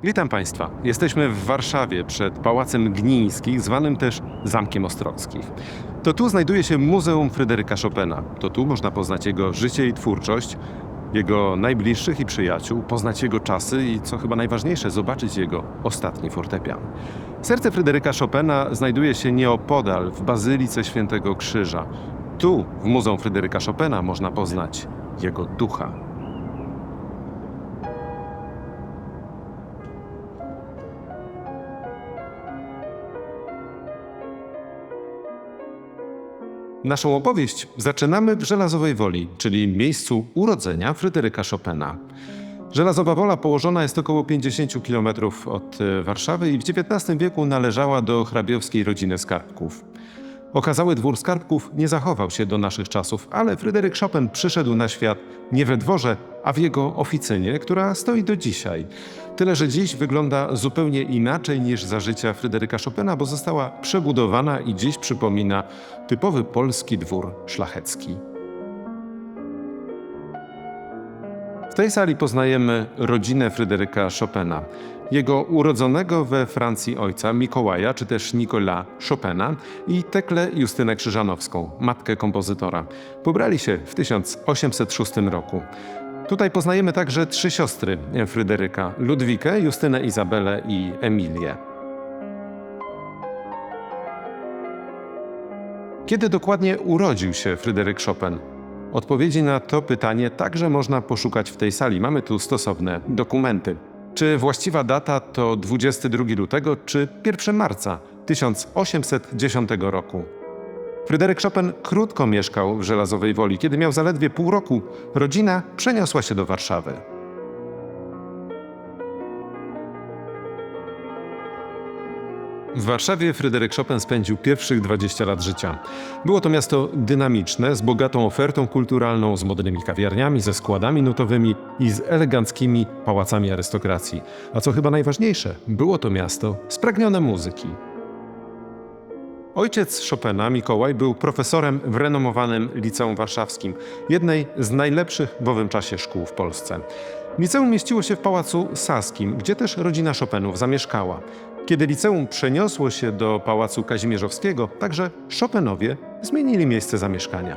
Witam Państwa. Jesteśmy w Warszawie przed Pałacem Gnińskich, zwanym też Zamkiem Ostrowskich. To tu znajduje się Muzeum Fryderyka Chopina. To tu można poznać jego życie i twórczość, jego najbliższych i przyjaciół, poznać jego czasy i, co chyba najważniejsze, zobaczyć jego ostatni fortepian. Serce Fryderyka Chopina znajduje się nieopodal, w Bazylice Świętego Krzyża. Tu, w Muzeum Fryderyka Chopina, można poznać jego ducha. Naszą opowieść zaczynamy w Żelazowej Woli, czyli miejscu urodzenia Fryderyka Chopina. Żelazowa Wola położona jest około 50 km od Warszawy i w XIX wieku należała do hrabiowskiej rodziny Skarbków. Okazały dwór Skarbków nie zachował się do naszych czasów, ale Fryderyk Chopin przyszedł na świat nie we dworze, a w jego oficynie, która stoi do dzisiaj. Tyle, że dziś wygląda zupełnie inaczej niż za życia Fryderyka Chopina, bo została przebudowana i dziś przypomina typowy polski dwór szlachecki. W tej sali poznajemy rodzinę Fryderyka Chopina. Jego urodzonego we Francji ojca Mikołaja, czy też Nicolas Chopina i Teklę Justynę Krzyżanowską, matkę kompozytora. Pobrali się w 1806 roku. Tutaj poznajemy także trzy siostry Fryderyka: Ludwikę, Justynę Izabelę i Emilię. Kiedy dokładnie urodził się Fryderyk Chopin? Odpowiedzi na to pytanie także można poszukać w tej sali. Mamy tu stosowne dokumenty. Czy właściwa data to 22 lutego czy 1 marca 1810 roku? Fryderyk Chopin krótko mieszkał w Żelazowej Woli. Kiedy miał zaledwie pół roku, rodzina przeniosła się do Warszawy. W Warszawie Fryderyk Chopin spędził pierwszych 20 lat życia. Było to miasto dynamiczne, z bogatą ofertą kulturalną, z modnymi kawiarniami, ze składami nutowymi i z eleganckimi pałacami arystokracji. A co chyba najważniejsze, było to miasto spragnione muzyki. Ojciec Chopina, Mikołaj, był profesorem w renomowanym Liceum Warszawskim, jednej z najlepszych w owym czasie szkół w Polsce. Liceum mieściło się w Pałacu Saskim, gdzie też rodzina Chopinów zamieszkała. Kiedy liceum przeniosło się do Pałacu Kazimierzowskiego, także Chopinowie zmienili miejsce zamieszkania.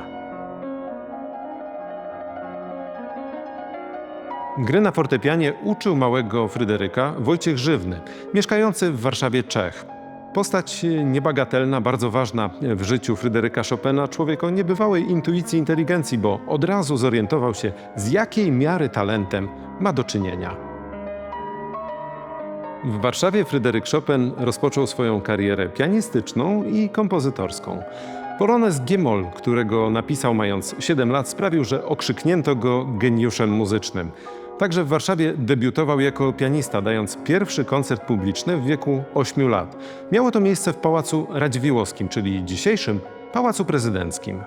Gry na fortepianie uczył małego Fryderyka Wojciech Żywny, mieszkający w Warszawie Czech. Postać niebagatelna, bardzo ważna w życiu Fryderyka Chopina, człowiek o niebywałej intuicji, inteligencji, bo od razu zorientował się, z jakiej miary talentem ma do czynienia. W Warszawie Fryderyk Chopin rozpoczął swoją karierę pianistyczną i kompozytorską. Polonez G-moll, którego napisał mając 7 lat, sprawił, że okrzyknięto go geniuszem muzycznym. Także w Warszawie debiutował jako pianista, dając pierwszy koncert publiczny w wieku 8 lat. Miało to miejsce w Pałacu Radziwiłłowskim, czyli dzisiejszym Pałacu Prezydenckim.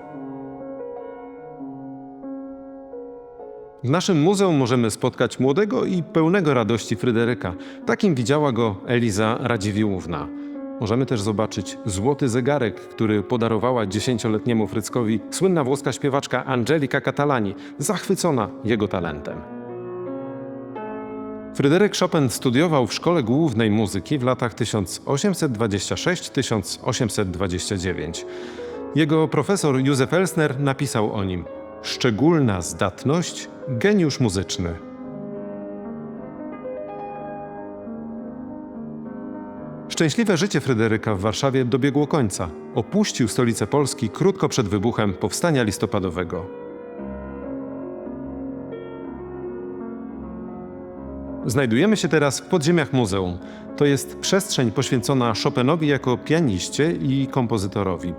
W naszym muzeum możemy spotkać młodego i pełnego radości Fryderyka. Takim widziała go Eliza Radziwiłłówna. Możemy też zobaczyć złoty zegarek, który podarowała 10-letniemu Fryckowi słynna włoska śpiewaczka Angelika Catalani, zachwycona jego talentem. Fryderyk Chopin studiował w Szkole Głównej Muzyki w latach 1826-1829. Jego profesor Józef Elsner napisał o nim: szczególna zdatność, geniusz muzyczny. Szczęśliwe życie Fryderyka w Warszawie dobiegło końca. Opuścił stolicę Polski krótko przed wybuchem Powstania Listopadowego. Znajdujemy się teraz w podziemiach muzeum. To jest przestrzeń poświęcona Chopinowi jako pianiście i kompozytorowi.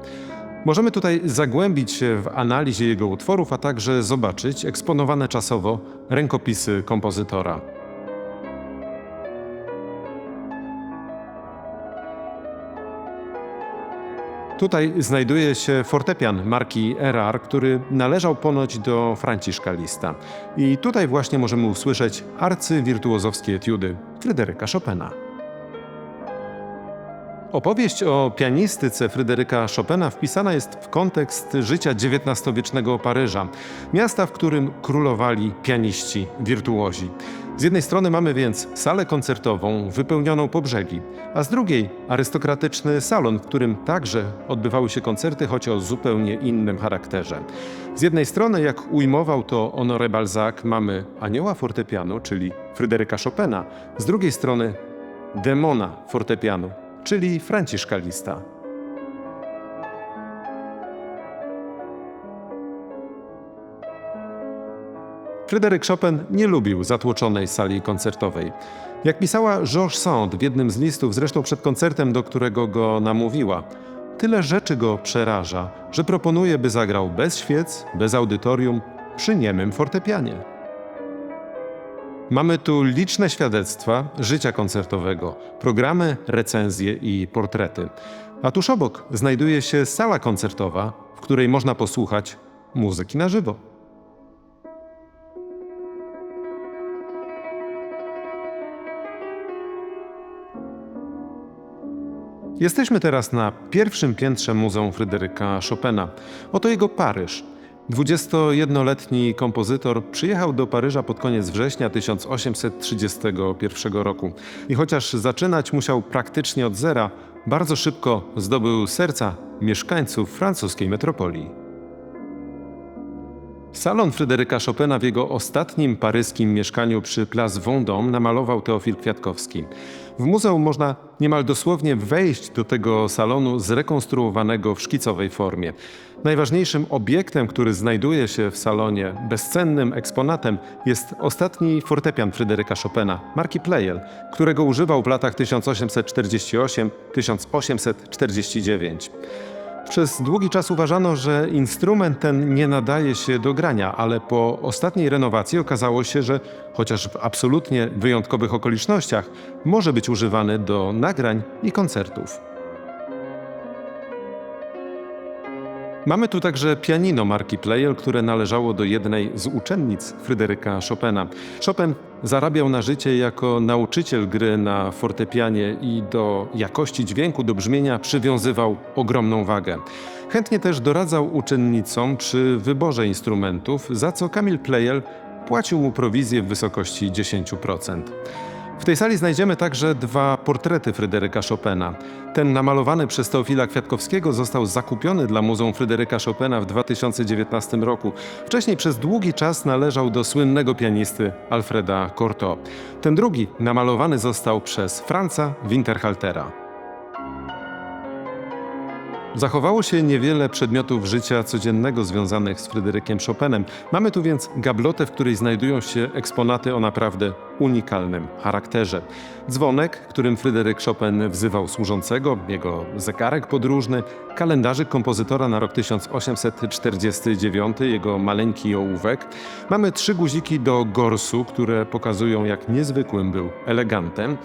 Możemy tutaj zagłębić się w analizie jego utworów, a także zobaczyć eksponowane czasowo rękopisy kompozytora. Tutaj znajduje się fortepian marki Erard, który należał ponoć do Franciszka Liszta. I tutaj właśnie możemy usłyszeć arcywirtuozowskie etiudy Fryderyka Chopina. Opowieść o pianistyce Fryderyka Chopina wpisana jest w kontekst życia XIX-wiecznego Paryża, miasta, w którym królowali pianiści wirtuozi. Z jednej strony mamy więc salę koncertową wypełnioną po brzegi, a z drugiej arystokratyczny salon, w którym także odbywały się koncerty, choć o zupełnie innym charakterze. Z jednej strony, jak ujmował to Honoré Balzac, mamy anioła fortepianu, czyli Fryderyka Chopina, z drugiej strony demona fortepianu, czyli Franciszka Liszta. Fryderyk Chopin nie lubił zatłoczonej sali koncertowej. Jak pisała Georges Sand w jednym z listów, zresztą przed koncertem, do którego go namówiła, tyle rzeczy go przeraża, że proponuje, by zagrał bez świec, bez audytorium, przy niemym fortepianie. Mamy tu liczne świadectwa życia koncertowego, programy, recenzje i portrety. A tuż obok znajduje się sala koncertowa, w której można posłuchać muzyki na żywo. Jesteśmy teraz na pierwszym piętrze Muzeum Fryderyka Chopina. Oto jego Paryż. 21-letni kompozytor przyjechał do Paryża pod koniec września 1831 roku. I chociaż zaczynać musiał praktycznie od zera, bardzo szybko zdobył serca mieszkańców francuskiej metropolii. Salon Fryderyka Chopina w jego ostatnim paryskim mieszkaniu przy Place Vendôme namalował Teofil Kwiatkowski. W muzeum można niemal dosłownie wejść do tego salonu zrekonstruowanego w szkicowej formie. Najważniejszym obiektem, który znajduje się w salonie, bezcennym eksponatem, jest ostatni fortepian Fryderyka Chopina, marki Pleyel, którego używał w latach 1848-1849. Przez długi czas uważano, że instrument ten nie nadaje się do grania, ale po ostatniej renowacji okazało się, że chociaż w absolutnie wyjątkowych okolicznościach może być używany do nagrań i koncertów. Mamy tu także pianino marki Pleyel, które należało do jednej z uczennic Fryderyka Chopina. Chopin zarabiał na życie jako nauczyciel gry na fortepianie i do jakości dźwięku, do brzmienia przywiązywał ogromną wagę. Chętnie też doradzał uczennicom przy wyborze instrumentów, za co Camille Pleyel płacił mu prowizję w wysokości 10%. W tej sali znajdziemy także dwa portrety Fryderyka Chopina. Ten namalowany przez Teofila Kwiatkowskiego został zakupiony dla Muzeum Fryderyka Chopina w 2019 roku. Wcześniej przez długi czas należał do słynnego pianisty Alfreda Cortot. Ten drugi namalowany został przez Franza Winterhaltera. Zachowało się niewiele przedmiotów życia codziennego związanych z Fryderykiem Chopinem. Mamy tu więc gablotę, w której znajdują się eksponaty o naprawdę unikalnym charakterze. Dzwonek, którym Fryderyk Chopin wzywał służącego, jego zegarek podróżny, kalendarzyk kompozytora na rok 1849, jego maleńki ołówek. Mamy 3 guziki do gorsu, które pokazują, jak niezwykłym był elegantem.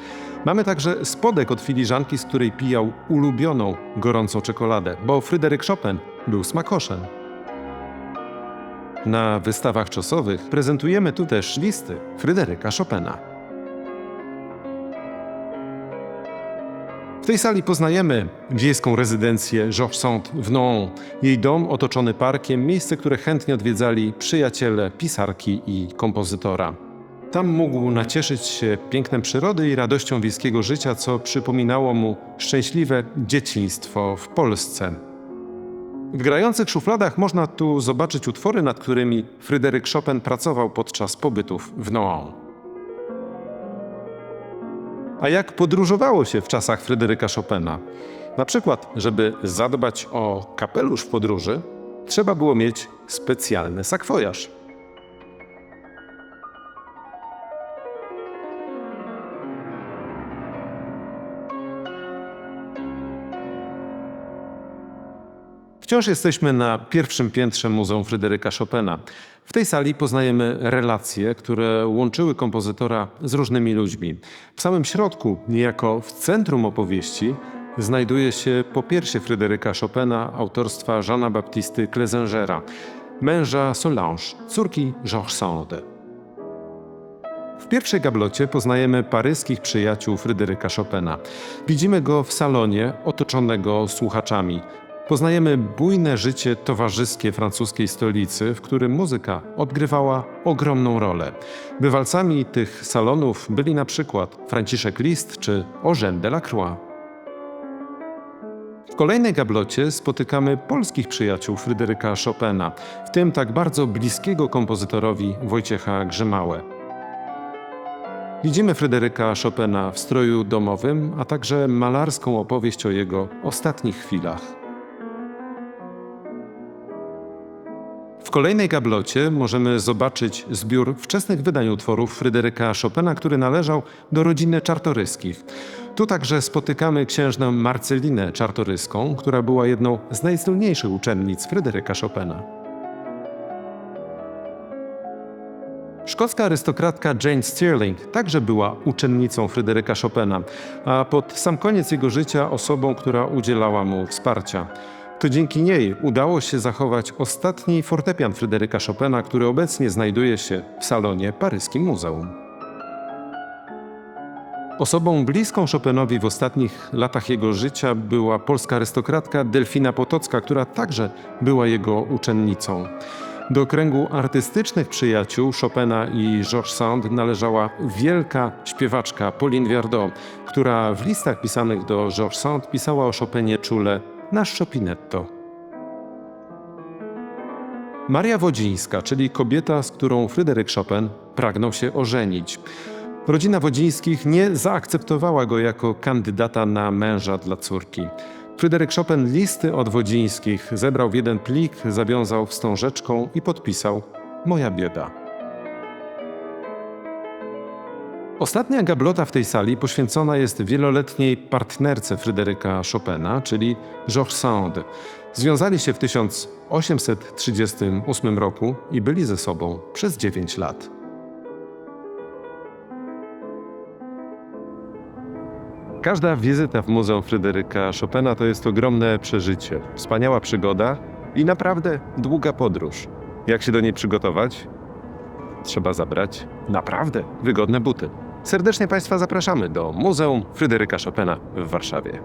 Mamy także spodek od filiżanki, z której pijał ulubioną gorącą czekoladę, bo Fryderyk Chopin był smakoszem. Na wystawach czasowych prezentujemy tu też listy Fryderyka Chopina. W tej sali poznajemy wiejską rezydencję Georges Sand w Nohant. Jej dom otoczony parkiem, miejsce, które chętnie odwiedzali przyjaciele pisarki i kompozytora. Tam mógł nacieszyć się pięknem przyrody i radością wiejskiego życia, co przypominało mu szczęśliwe dzieciństwo w Polsce. W grających szufladach można tu zobaczyć utwory, nad którymi Fryderyk Chopin pracował podczas pobytów w Nohant. A jak podróżowało się w czasach Fryderyka Chopina? Na przykład, żeby zadbać o kapelusz w podróży, trzeba było mieć specjalny sakwojaż. Wciąż jesteśmy na pierwszym piętrze Muzeum Fryderyka Chopina. W tej sali poznajemy relacje, które łączyły kompozytora z różnymi ludźmi. W samym środku, niejako w centrum opowieści, znajduje się popiersie Fryderyka Chopina autorstwa Jeana Baptisty Clésingera, męża Solange, córki Georges Sand. W pierwszej gablocie poznajemy paryskich przyjaciół Fryderyka Chopina. Widzimy go w salonie otoczonego słuchaczami. Poznajemy bujne życie towarzyskie francuskiej stolicy, w którym muzyka odgrywała ogromną rolę. Bywalcami tych salonów byli na przykład Franciszek Liszt czy Eugène Delacroix. W kolejnej gablocie spotykamy polskich przyjaciół Fryderyka Chopina, w tym tak bardzo bliskiego kompozytorowi Wojciecha Grzymałę. Widzimy Fryderyka Chopina w stroju domowym, a także malarską opowieść o jego ostatnich chwilach. W kolejnej gablocie możemy zobaczyć zbiór wczesnych wydań utworów Fryderyka Chopina, który należał do rodziny Czartoryskich. Tu także spotykamy księżnę Marcelinę Czartoryską, która była jedną z najsłynniejszych uczennic Fryderyka Chopina. Szkocka arystokratka Jane Stirling także była uczennicą Fryderyka Chopina, a pod sam koniec jego życia osobą, która udzielała mu wsparcia. To dzięki niej udało się zachować ostatni fortepian Fryderyka Chopina, który obecnie znajduje się w salonie Paryskim Muzeum. Osobą bliską Chopinowi w ostatnich latach jego życia była polska arystokratka Delfina Potocka, która także była jego uczennicą. Do kręgu artystycznych przyjaciół Chopina i Georges Sand należała wielka śpiewaczka Pauline Viardot, która w listach pisanych do Georges Sand pisała o Chopinie czule nasz Chopinetto. Maria Wodzińska, czyli kobieta, z którą Fryderyk Chopin pragnął się ożenić. Rodzina Wodzińskich nie zaakceptowała go jako kandydata na męża dla córki. Fryderyk Chopin listy od Wodzińskich zebrał w jeden plik, zawiązał wstążeczką i podpisał „Moja bieda”. Ostatnia gablota w tej sali poświęcona jest wieloletniej partnerce Fryderyka Chopina, czyli Georges Sand. Związali się w 1838 roku i byli ze sobą przez 9 lat. Każda wizyta w Muzeum Fryderyka Chopina to jest ogromne przeżycie, wspaniała przygoda i naprawdę długa podróż. Jak się do niej przygotować? Trzeba zabrać naprawdę wygodne buty. Serdecznie Państwa zapraszamy do Muzeum Fryderyka Chopina w Warszawie.